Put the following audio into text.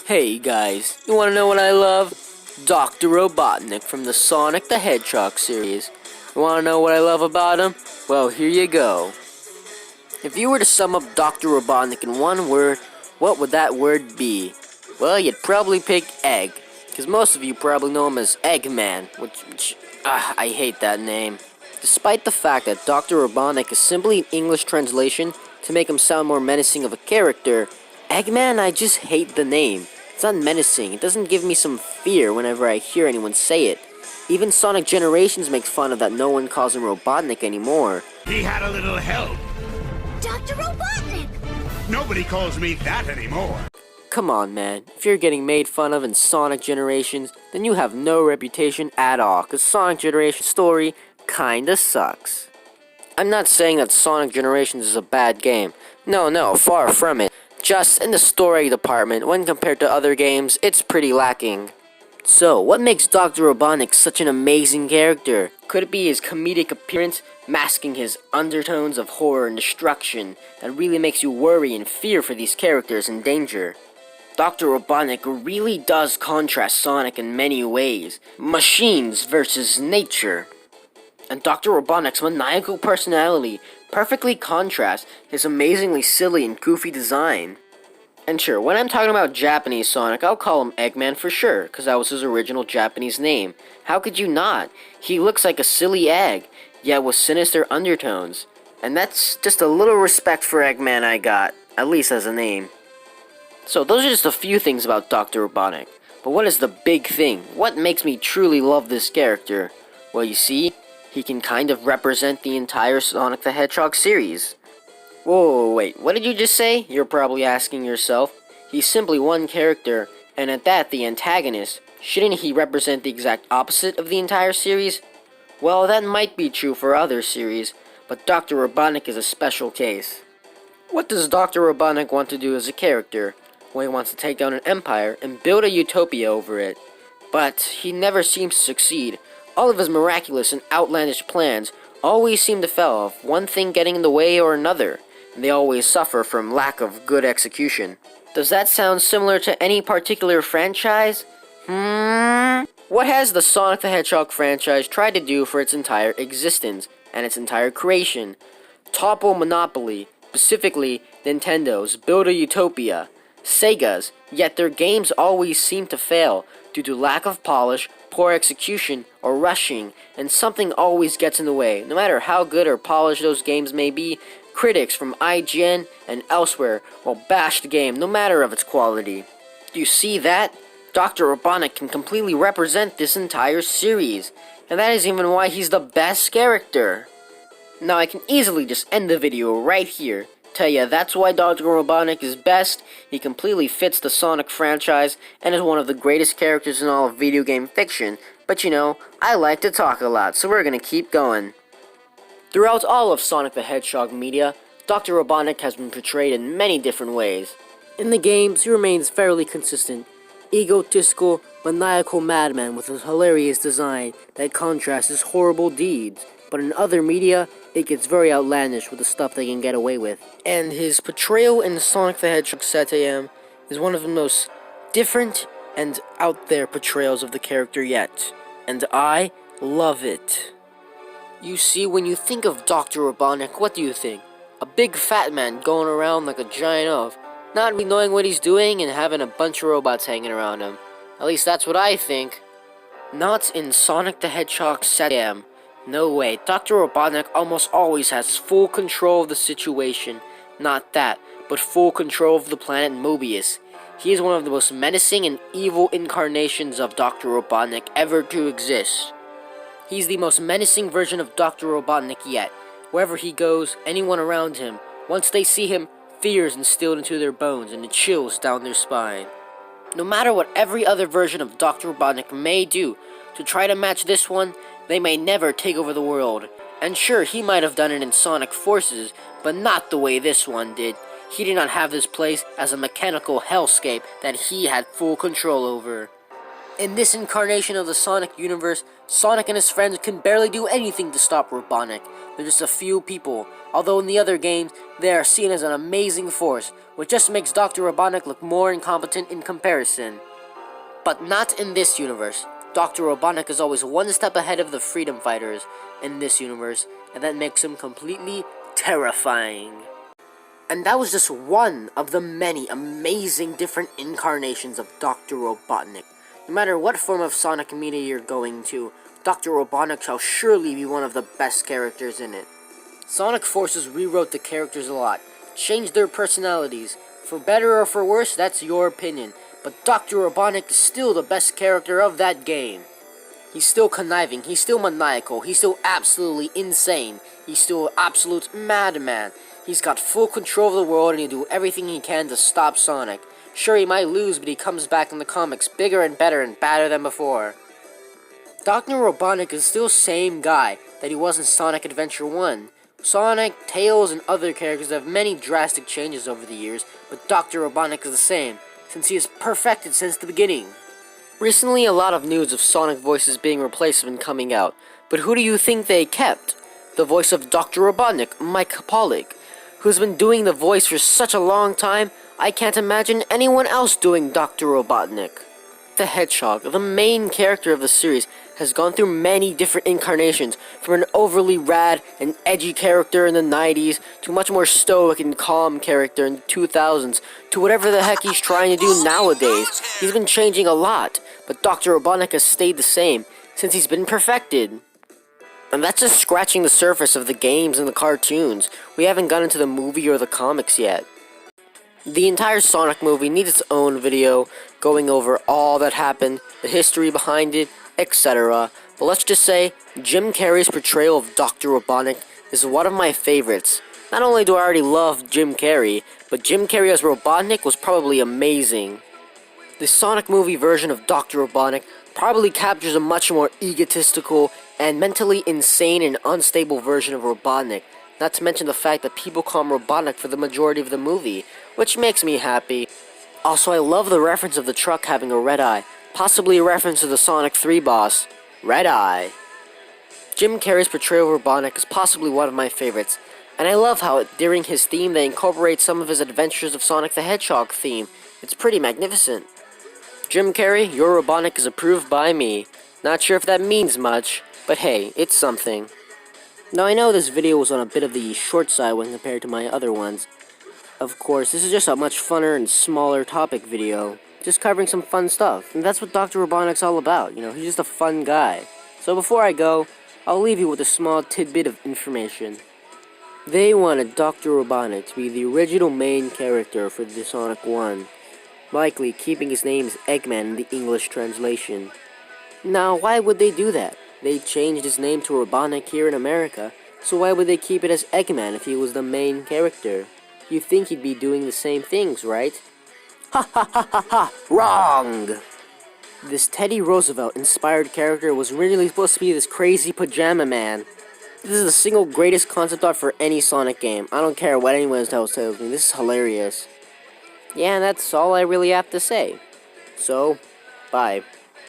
Hey guys, you wanna know what I love? Dr. Robotnik from the Sonic the Hedgehog series. You wanna know what I love about him? Well, here you go. If you were to sum up Dr. Robotnik in one word, what would that word be? Well, you'd probably pick egg, because most of you probably know him as Eggman, which I hate that name. Despite the fact that Dr. Robotnik is simply an English translation to make him sound more menacing of a character, Eggman, I just hate the name. It's not menacing. It doesn't give me some fear whenever I hear anyone say it. Even Sonic Generations makes fun of that no one calls him Robotnik anymore. He had a little help. Dr. Robotnik! Nobody calls me that anymore. Come on, man. If you're getting made fun of in Sonic Generations, then you have no reputation at all, because Sonic Generations' story kinda sucks. I'm not saying that Sonic Generations is a bad game. No, far from it. Just in the story department, when compared to other games, it's pretty lacking. So, what makes Dr. Robotnik such an amazing character? Could it be his comedic appearance, masking his undertones of horror and destruction, that really makes you worry and fear for these characters in danger? Dr. Robotnik really does contrast Sonic in many ways. Machines versus nature. And Dr. Robotnik's maniacal personality perfectly contrasts his amazingly silly and goofy design. And sure, when I'm talking about Japanese Sonic, I'll call him Eggman for sure, because that was his original Japanese name. How could you not? He looks like a silly egg, yet with sinister undertones. And that's just a little respect for Eggman I got, at least as a name. So those are just a few things about Dr. Robotnik. But what is the big thing? What makes me truly love this character? Well, you see, he can kind of represent the entire Sonic the Hedgehog series. Whoa, wait, what did you just say? You're probably asking yourself. He's simply one character, and at that, the antagonist. Shouldn't he represent the exact opposite of the entire series? Well, that might be true for other series, but Dr. Robotnik is a special case. What does Dr. Robotnik want to do as a character? Well, he wants to take down an empire and build a utopia over it. But he never seems to succeed. All of his miraculous and outlandish plans always seem to fail off, one thing getting in the way or another, and they always suffer from lack of good execution. Does that sound similar to any particular franchise? What has the Sonic the Hedgehog franchise tried to do for its entire existence and its entire creation? Topple monopoly, specifically Nintendo's Build a Utopia, Sega's, yet their games always seem to fail due to lack of polish, poor execution, or rushing, and something always gets in the way. No matter how good or polished those games may be, critics from IGN and elsewhere will bash the game no matter of its quality. Do you see that? Dr. Robotnik can completely represent this entire series, and that is even why he's the best character. Now I can easily just end the video right here. Tell ya, that's why Dr. Robotnik is best. He completely fits the Sonic franchise and is one of the greatest characters in all of video game fiction. But you know, I like to talk a lot, so we're gonna keep going. Throughout all of Sonic the Hedgehog media, Dr. Robotnik has been portrayed in many different ways. In the games, he remains fairly consistent. Egotistical, maniacal madman with a hilarious design that contrasts his horrible deeds. But in other media, it gets very outlandish with the stuff they can get away with. And his portrayal in Sonic the Hedgehog AM is one of the most different and out there portrayals of the character yet. And I love it. You see, when you think of Dr. Robotnik, what do you think? A big fat man going around like a giant elf, not really knowing what he's doing and having a bunch of robots hanging around him. At least that's what I think. Not in Sonic the Hedgehog AM. No way, Dr. Robotnik almost always has full control of the situation. Not that, but full control of the planet Mobius. He is one of the most menacing and evil incarnations of Dr. Robotnik ever to exist. He's the most menacing version of Dr. Robotnik yet. Wherever he goes, anyone around him, once they see him, fear is instilled into their bones and it chills down their spine. No matter what every other version of Dr. Robotnik may do to try to match this one, they may never take over the world. And sure, he might have done it in Sonic Forces, but not the way this one did. He did not have this place as a mechanical hellscape that he had full control over. In this incarnation of the Sonic universe, Sonic and his friends can barely do anything to stop Robotnik. They're just a few people, although in the other games, they are seen as an amazing force, which just makes Dr. Robotnik look more incompetent in comparison. But not in this universe. Dr. Robotnik is always one step ahead of the freedom fighters in this universe, and that makes him completely terrifying. And that was just one of the many amazing different incarnations of Dr. Robotnik. No matter what form of Sonic media you're going to, Dr. Robotnik shall surely be one of the best characters in it. Sonic Forces rewrote the characters a lot, changed their personalities. For better or for worse, that's your opinion. But Dr. Robotnik is still the best character of that game. He's still conniving, he's still maniacal, he's still absolutely insane, he's still an absolute madman. He's got full control of the world and he'll do everything he can to stop Sonic. Sure, he might lose, but he comes back in the comics bigger and better and badder than before. Dr. Robotnik is still the same guy that he was in Sonic Adventure 1. Sonic, Tails, and other characters have many drastic changes over the years, but Dr. Robotnik is the same, since he is perfected since the beginning. Recently, a lot of news of Sonic voices being replaced have been coming out, but who do you think they kept? The voice of Dr. Robotnik, Mike Pollock, who's been doing the voice for such a long time, I can't imagine anyone else doing Dr. Robotnik. The Hedgehog, the main character of the series, has gone through many different incarnations, from an overly rad and edgy character in the 90s, to a much more stoic and calm character in the 2000s, to whatever the heck he's trying to do nowadays. He's been changing a lot, but Dr. Robotnik has stayed the same, since he's been perfected. And that's just scratching the surface of the games and the cartoons. We haven't gotten into the movie or the comics yet. The entire Sonic movie needs its own video, going over all that happened, the history behind it, etc. But let's just say, Jim Carrey's portrayal of Dr. Robotnik is one of my favorites. Not only do I already love Jim Carrey, but Jim Carrey as Robotnik was probably amazing. The Sonic movie version of Dr. Robotnik probably captures a much more egotistical and mentally insane and unstable version of Robotnik, not to mention the fact that people call him Robotnik for the majority of the movie, which makes me happy. Also, I love the reference of the truck having a red eye, possibly a reference to the Sonic 3 boss, Red Eye. Jim Carrey's portrayal of Robotnik is possibly one of my favorites, and I love how during his theme they incorporate some of his Adventures of Sonic the Hedgehog theme. It's pretty magnificent. Jim Carrey, your Robotnik is approved by me. Not sure if that means much, but hey, it's something. Now I know this video was on a bit of the short side when compared to my other ones. Of course, this is just a much funner and smaller topic video. Just covering some fun stuff. And that's what Dr. Robotnik's all about, you know, he's just a fun guy. So before I go, I'll leave you with a small tidbit of information. They wanted Dr. Robotnik to be the original main character for the Sonic 1, likely keeping his name as Eggman in the English translation. Now, why would they do that? They changed his name to Robotnik here in America, so why would they keep it as Eggman if he was the main character? You'd think he'd be doing the same things, right? Ha ha ha ha ha! Wrong! This Teddy Roosevelt-inspired character was originally supposed to be this crazy pajama man. This is the single greatest concept art for any Sonic game. I don't care what anyone else tells me, this is hilarious. Yeah, and that's all I really have to say. So, bye.